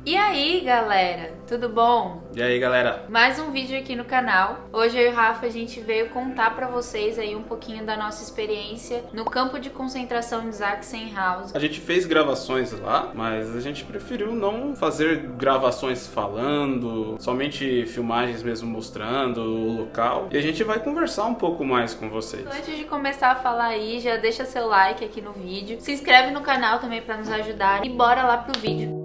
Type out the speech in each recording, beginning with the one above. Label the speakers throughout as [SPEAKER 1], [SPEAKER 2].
[SPEAKER 1] E aí, galera, tudo bom?
[SPEAKER 2] E aí, galera?
[SPEAKER 1] Mais um vídeo aqui no canal. Hoje eu e o Rafa a gente veio contar pra vocês aí um pouquinho da nossa experiência no campo de concentração de Sachsenhausen.
[SPEAKER 2] A gente fez gravações lá, mas a gente preferiu não fazer gravações falando, somente filmagens mesmo mostrando o local. E a gente vai conversar um pouco mais com vocês.
[SPEAKER 1] Antes de começar a falar aí, já deixa seu like aqui no vídeo. Se inscreve no canal também pra nos ajudar e bora lá pro vídeo.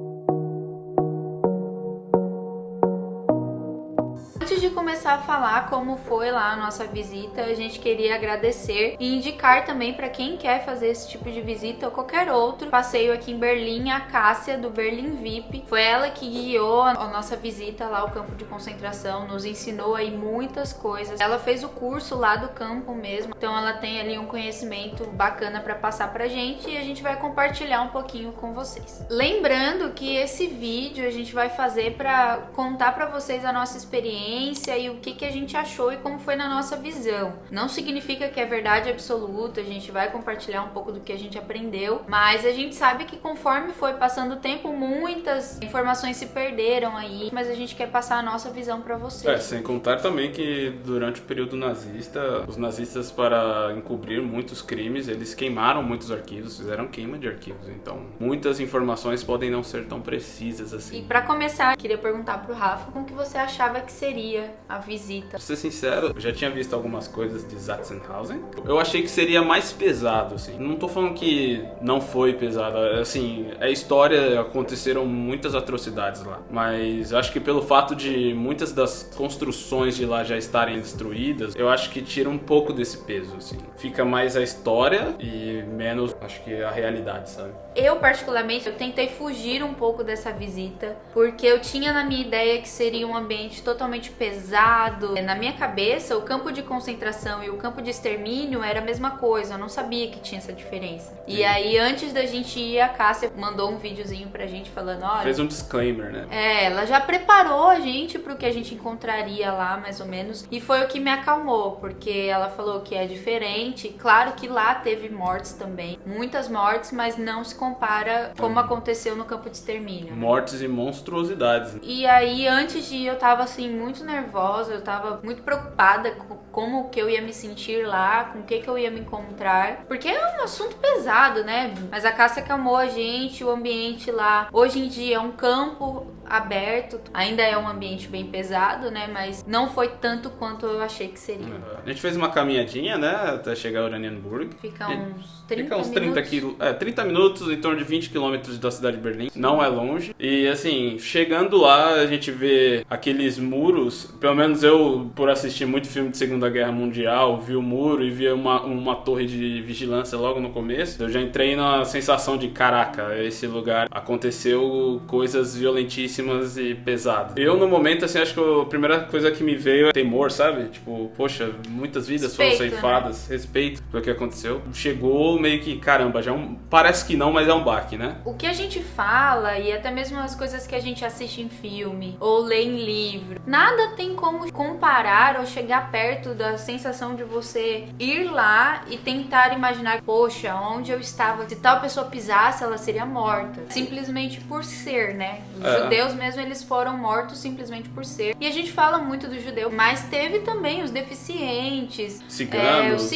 [SPEAKER 1] Antes de começar a falar como foi lá a nossa visita, a gente queria agradecer e indicar também para quem quer fazer esse tipo de visita ou qualquer outro passeio aqui em Berlim, a Cássia do Berlim VIP. Foi ela que guiou a nossa visita lá ao campo de concentração, nos ensinou aí muitas coisas. Ela fez o curso lá do campo mesmo, então ela tem ali um conhecimento bacana para passar pra gente e a gente vai compartilhar um pouquinho com vocês. Lembrando que esse vídeo a gente vai fazer para contar para vocês a nossa experiência e o que a gente achou e como foi na nossa visão. Não significa que é verdade absoluta, a gente vai compartilhar um pouco do que a gente aprendeu, mas a gente sabe que conforme foi passando o tempo, muitas informações se perderam aí, mas a gente quer passar a nossa visão para vocês.
[SPEAKER 2] Sem contar também que durante o período nazista, os nazistas, para encobrir muitos crimes, eles queimaram muitos arquivos, fizeram queima de arquivos, então muitas informações podem não ser tão precisas assim.
[SPEAKER 1] E para começar, queria perguntar pro Rafa como que você achava que seria a visita.
[SPEAKER 2] Pra ser sincero, eu já tinha visto algumas coisas de Sachsenhausen. Eu achei que seria mais pesado, assim. Não tô falando que não foi pesado, assim, é história, aconteceram muitas atrocidades lá. Mas eu acho que pelo fato de muitas das construções de lá já estarem destruídas, eu acho que tira um pouco desse peso, assim. Fica mais a história e menos, acho que a realidade, sabe?
[SPEAKER 1] Eu, particularmente, eu tentei fugir um pouco dessa visita, porque eu tinha na minha ideia que seria um ambiente totalmente pesado. Na minha cabeça, o campo de concentração e o campo de extermínio era a mesma coisa, eu não sabia que tinha essa diferença. Sim. E aí, antes da gente ir, a Cássia mandou um videozinho pra gente falando, olha...
[SPEAKER 2] Fez um disclaimer, né?
[SPEAKER 1] Ela já preparou a gente pro que a gente encontraria lá, mais ou menos, e foi o que me acalmou, porque ela falou que é diferente. Claro que lá teve mortes também, muitas mortes, mas não se compara como aconteceu no campo de extermínio.
[SPEAKER 2] Mortes e monstruosidades.
[SPEAKER 1] E aí, antes de ir, eu tava assim, muito nervosa, eu tava muito preocupada com como que eu ia me sentir lá, com o que eu ia me encontrar, porque é um assunto pesado, né? Mas a Cássia acalmou a gente, o ambiente lá, hoje em dia é um campo aberto, ainda é um ambiente bem pesado, né? Mas não foi tanto quanto eu achei que seria.
[SPEAKER 2] A gente fez uma caminhadinha, né? Até chegar a Oranienburg.
[SPEAKER 1] Fica uns 30
[SPEAKER 2] Fica uns
[SPEAKER 1] minutos.
[SPEAKER 2] 30 minutos, em torno de 20 quilômetros da cidade de Berlim. Não é longe. E assim, chegando lá, a gente vê aqueles muros. Pelo menos eu, por assistir muito filme de Segunda Guerra Mundial, vi o muro e vi uma torre de vigilância logo no começo. Eu já entrei na sensação de, caraca, esse lugar aconteceu coisas violentíssimas e pesadas. Eu, no momento, assim, acho que a primeira coisa que me veio é temor, sabe? Tipo, poxa, muitas vidas foram ceifadas. Né? Respeito pelo que aconteceu. Chegou meio que, caramba, já parece que não, mas é um baque, né?
[SPEAKER 1] O que a gente fala, e até mesmo as coisas que a gente assiste em filme ou lê em livro, nada tem como comparar ou chegar perto da sensação de você ir lá e tentar imaginar, poxa, onde eu estava, se tal pessoa pisasse, ela seria morta. Simplesmente por ser, né? Os judeus mesmo, eles foram mortos simplesmente por ser. E a gente fala muito do judeu, mas teve também os deficientes,
[SPEAKER 2] ciganos,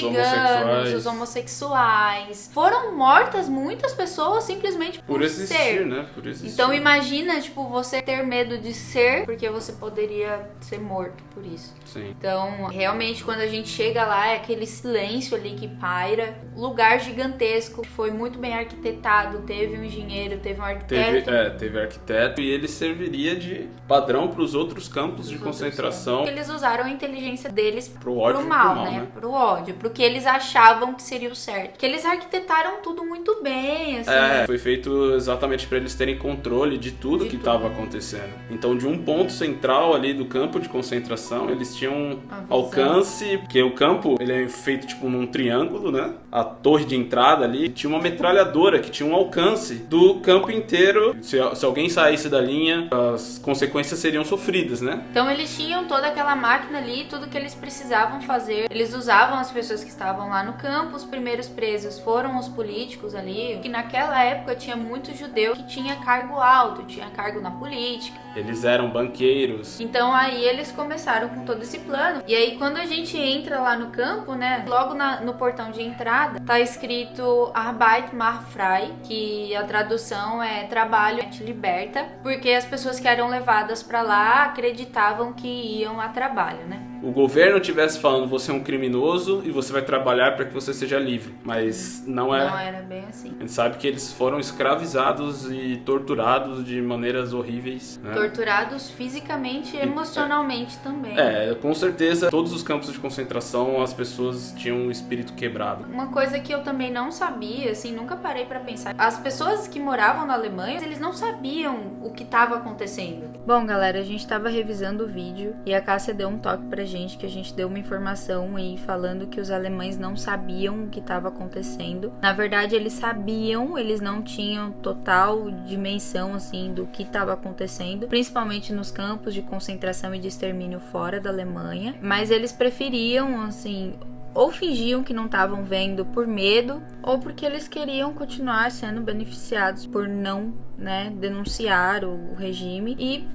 [SPEAKER 1] os homossexuais. Foram mortas muitas pessoas simplesmente por
[SPEAKER 2] existir,
[SPEAKER 1] ser.
[SPEAKER 2] Né? Por existir.
[SPEAKER 1] Então imagina, tipo, você ter medo de ser, porque você poderia ser morto por isso.
[SPEAKER 2] Sim.
[SPEAKER 1] Então, realmente, quando a gente chega lá, é aquele silêncio ali que paira. Lugar gigantesco, foi muito bem arquitetado, teve um engenheiro, teve um arquiteto.
[SPEAKER 2] Teve arquiteto e ele serviria de padrão para os outros campos de concentração.
[SPEAKER 1] Eles usaram a inteligência deles
[SPEAKER 2] pro ódio,
[SPEAKER 1] pro mal, né? Pro ódio, pro que eles achavam que seria o certo. Porque eles arquitetaram tudo muito bem, assim.
[SPEAKER 2] Foi feito exatamente para eles terem controle de tudo que estava acontecendo. Então, de um ponto central ali do campo, campo de concentração, eles tinham alcance, porque o campo ele é feito tipo num triângulo, né? A torre de entrada ali tinha uma metralhadora que tinha um alcance do campo inteiro. Se alguém saísse da linha, as consequências seriam sofridas, né?
[SPEAKER 1] Então eles tinham toda aquela máquina ali, tudo que eles precisavam fazer. Eles usavam as pessoas que estavam lá no campo. Os primeiros presos foram os políticos ali, que naquela época tinha muito judeu que tinha cargo alto, tinha cargo na política.
[SPEAKER 2] Eles eram banqueiros.
[SPEAKER 1] Então aí eles começaram com todo esse plano. E aí quando a gente entra lá no campo, né, logo no portão de entrada, tá escrito Arbeit macht frei, que a tradução é trabalho te liberta, porque as pessoas que eram levadas pra lá acreditavam que iam a trabalho, né?
[SPEAKER 2] O governo estivesse falando, você é um criminoso e você vai trabalhar para que você seja livre. Mas não
[SPEAKER 1] era bem assim.
[SPEAKER 2] A gente sabe que eles foram escravizados e torturados de maneiras horríveis, né?
[SPEAKER 1] Torturados fisicamente e emocionalmente também.
[SPEAKER 2] Com certeza, todos os campos de concentração as pessoas tinham um espírito quebrado.
[SPEAKER 1] Uma coisa que eu também não sabia, assim, nunca parei pra pensar. As pessoas que moravam na Alemanha, eles não sabiam o que estava acontecendo. Bom, galera, a gente tava revisando o vídeo e a Cássia deu um toque pra gente, que a gente deu uma informação aí falando que os alemães não sabiam o que estava acontecendo. Na verdade, eles sabiam, eles não tinham total dimensão, assim, do que estava acontecendo, principalmente nos campos de concentração e de extermínio fora da Alemanha, mas eles preferiam, assim, ou fingiam que não estavam vendo por medo, ou porque eles queriam continuar sendo beneficiados por não, né, denunciar o regime e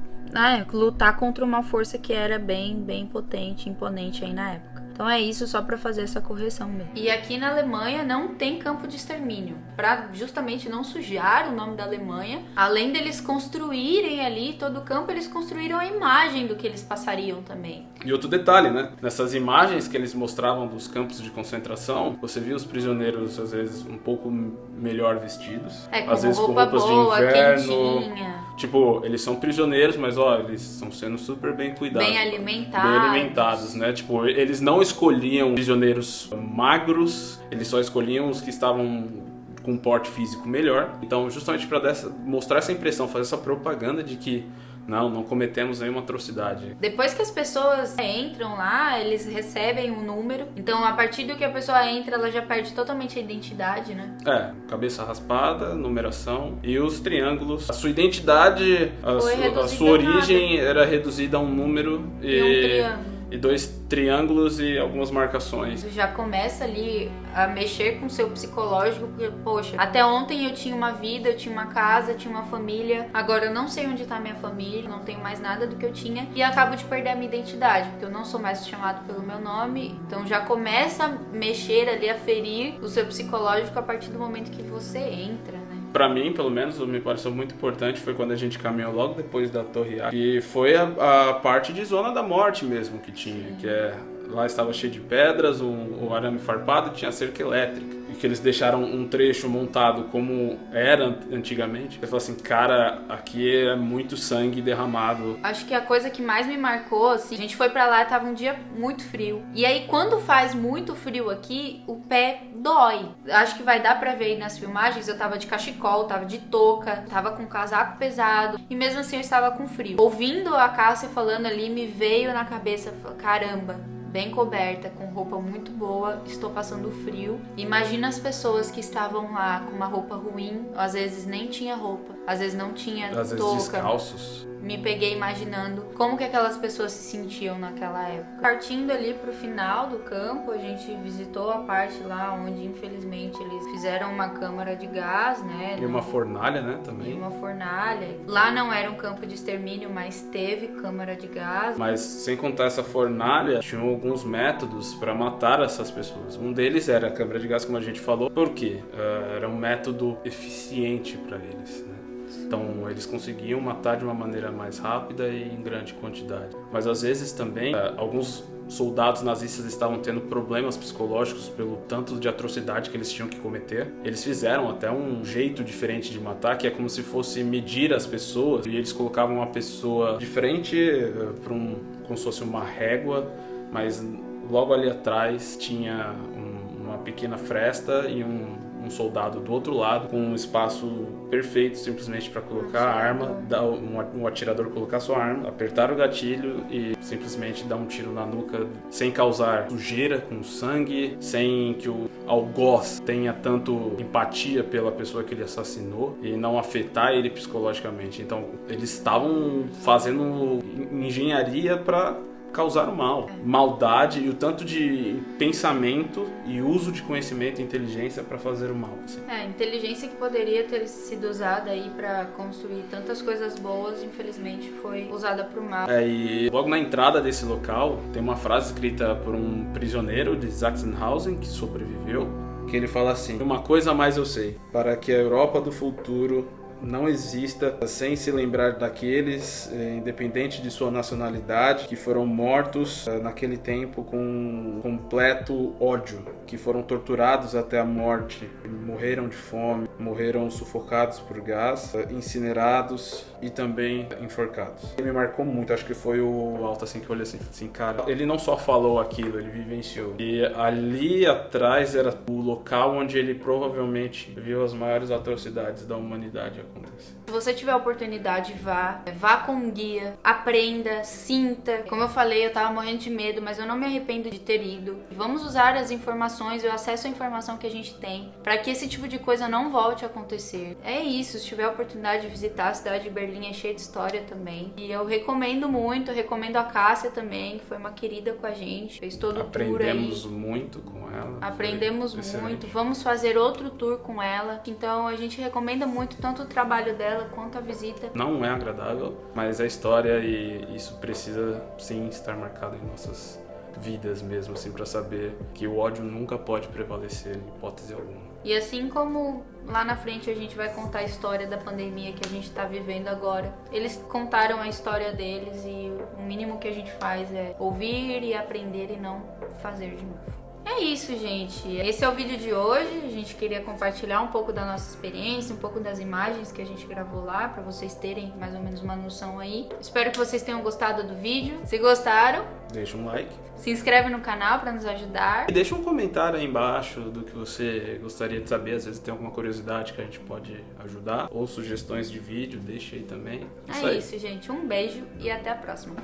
[SPEAKER 1] lutar contra uma força que era bem potente, imponente aí na época. Então é isso, só pra fazer essa correção mesmo. E aqui na Alemanha não tem campo de extermínio, pra justamente não sujar o nome da Alemanha. Além deles construírem ali todo o campo, eles construíram a imagem do que eles passariam também.
[SPEAKER 2] E outro detalhe, né? Nessas imagens que eles mostravam dos campos de concentração, você via os prisioneiros às vezes um pouco melhor vestidos,
[SPEAKER 1] com
[SPEAKER 2] às vezes
[SPEAKER 1] roupa
[SPEAKER 2] com roupas
[SPEAKER 1] boa,
[SPEAKER 2] de inverno.
[SPEAKER 1] quentinha.
[SPEAKER 2] Tipo, eles são prisioneiros, mas eles estão sendo super bem cuidados.
[SPEAKER 1] Bem alimentados,
[SPEAKER 2] né? Tipo, eles não escolhiam prisioneiros magros, eles só escolhiam os que estavam com um porte físico melhor. Então, justamente para mostrar essa impressão, fazer essa propaganda de que não cometemos nenhuma atrocidade.
[SPEAKER 1] Depois que as pessoas entram lá, eles recebem um número. Então, a partir do que a pessoa entra, ela já perde totalmente a identidade, né?
[SPEAKER 2] Cabeça raspada, numeração e os triângulos. A sua identidade, a sua origem era reduzida a um número
[SPEAKER 1] e um triângulo.
[SPEAKER 2] E 2 triângulos e algumas marcações.
[SPEAKER 1] Já começa ali a mexer com o seu psicológico, porque, poxa, até ontem eu tinha uma vida, eu tinha uma casa, eu tinha uma família, agora eu não sei onde tá minha família, não tenho mais nada do que eu tinha e acabo de perder a minha identidade, porque eu não sou mais chamado pelo meu nome, então já começa a mexer ali, a ferir o seu psicológico a partir do momento que você entra, né?
[SPEAKER 2] Pra mim, pelo menos, me pareceu muito importante foi quando a gente caminhou logo depois da Torre A, que foi a parte de zona da morte mesmo que tinha, que lá estava cheio de pedras, o arame farpado, tinha cerca elétrica. E que eles deixaram um trecho montado como era antigamente. Eu falei assim, cara, aqui é muito sangue derramado.
[SPEAKER 1] Acho que a coisa que mais me marcou, assim, a gente foi pra lá, tava um dia muito frio. E aí, quando faz muito frio aqui, o pé dói. Acho que vai dar pra ver aí nas filmagens, eu tava de cachecol, tava de touca, tava com casaco pesado. E mesmo assim eu estava com frio. Ouvindo a Cássia falando ali, me veio na cabeça, caramba, bem coberta, com roupa muito boa, estou passando frio. Imagina as pessoas que estavam lá com uma roupa ruim, às vezes nem tinha roupa, às vezes não tinha touca.
[SPEAKER 2] Às vezes descalços.
[SPEAKER 1] Me peguei imaginando como que aquelas pessoas se sentiam naquela época. Partindo ali pro final do campo, a gente visitou a parte lá onde, infelizmente, eles fizeram uma câmara de gás, né?
[SPEAKER 2] E uma fornalha, né, também.
[SPEAKER 1] E uma fornalha. Lá não era um campo de extermínio, mas teve câmara de gás.
[SPEAKER 2] Mas, sem contar essa fornalha, tinham alguns métodos para matar essas pessoas. Um deles era a câmara de gás, como a gente falou. Por quê? Era um método eficiente para eles, né? Então, eles conseguiam matar de uma maneira mais rápida e em grande quantidade. Mas, às vezes, também, alguns soldados nazistas estavam tendo problemas psicológicos pelo tanto de atrocidade que eles tinham que cometer. Eles fizeram até um jeito diferente de matar, que é como se fosse medir as pessoas. E eles colocavam uma pessoa de frente para como se fosse uma régua, mas logo ali atrás tinha uma pequena fresta e um um soldado do outro lado, com um espaço perfeito simplesmente para colocar a arma, um atirador colocar sua arma, apertar o gatilho e simplesmente dar um tiro na nuca sem causar sujeira com sangue, sem que o algoz tenha tanto empatia pela pessoa que ele assassinou e não afetar ele psicologicamente. Então eles estavam fazendo engenharia para causar o mal, maldade e o tanto de pensamento e uso de conhecimento e inteligência para fazer o mal. Assim.
[SPEAKER 1] Inteligência que poderia ter sido usada aí para construir tantas coisas boas, infelizmente foi usada para o mal.
[SPEAKER 2] E logo na entrada desse local tem uma frase escrita por um prisioneiro de Sachsenhausen que sobreviveu, que ele fala assim: uma coisa a mais eu sei, para que a Europa do futuro não exista sem se lembrar daqueles, independente de sua nacionalidade, que foram mortos naquele tempo com completo ódio, que foram torturados até a morte, morreram de fome, morreram sufocados por gás, incinerados e também enforcados. Ele me marcou muito, acho que foi o alto assim que eu olhei assim, cara, ele não só falou aquilo, ele vivenciou. E ali atrás era o local onde ele provavelmente viu as maiores atrocidades da humanidade acontecer.
[SPEAKER 1] Se você tiver a oportunidade, vá com um guia, aprenda, sinta. Como eu falei, eu tava morrendo de medo, mas eu não me arrependo de ter ido. Vamos usar as informações e o acesso à informação que a gente tem para que esse tipo de coisa não volte a acontecer. É isso, se tiver a oportunidade de visitar a cidade de Berlim, é cheia de história também. E eu recomendo muito, recomendo a Cássia também, que foi uma querida com a gente, fez todo o tour aí.
[SPEAKER 2] Aprendemos muito com ela.
[SPEAKER 1] Aprendemos muito, vamos fazer outro tour com ela. Então a gente recomenda muito tanto o trabalho dela quanto a visita.
[SPEAKER 2] Não é agradável, mas é história e isso precisa sim estar marcado em nossas vidas mesmo, assim, para saber que o ódio nunca pode prevalecer em hipótese alguma.
[SPEAKER 1] E assim como lá na frente a gente vai contar a história da pandemia que a gente tá vivendo agora, eles contaram a história deles e o mínimo que a gente faz é ouvir e aprender e não fazer de novo. É isso, gente. Esse é o vídeo de hoje. A gente queria compartilhar um pouco da nossa experiência, um pouco das imagens que a gente gravou lá, pra vocês terem mais ou menos uma noção aí. Espero que vocês tenham gostado do vídeo. Se gostaram,
[SPEAKER 2] deixa um like.
[SPEAKER 1] Se inscreve no canal pra nos ajudar.
[SPEAKER 2] E deixa um comentário aí embaixo do que você gostaria de saber. Às vezes tem alguma curiosidade que a gente pode ajudar. Ou sugestões de vídeo, deixa aí também.
[SPEAKER 1] É isso, gente. Um beijo e até a próxima.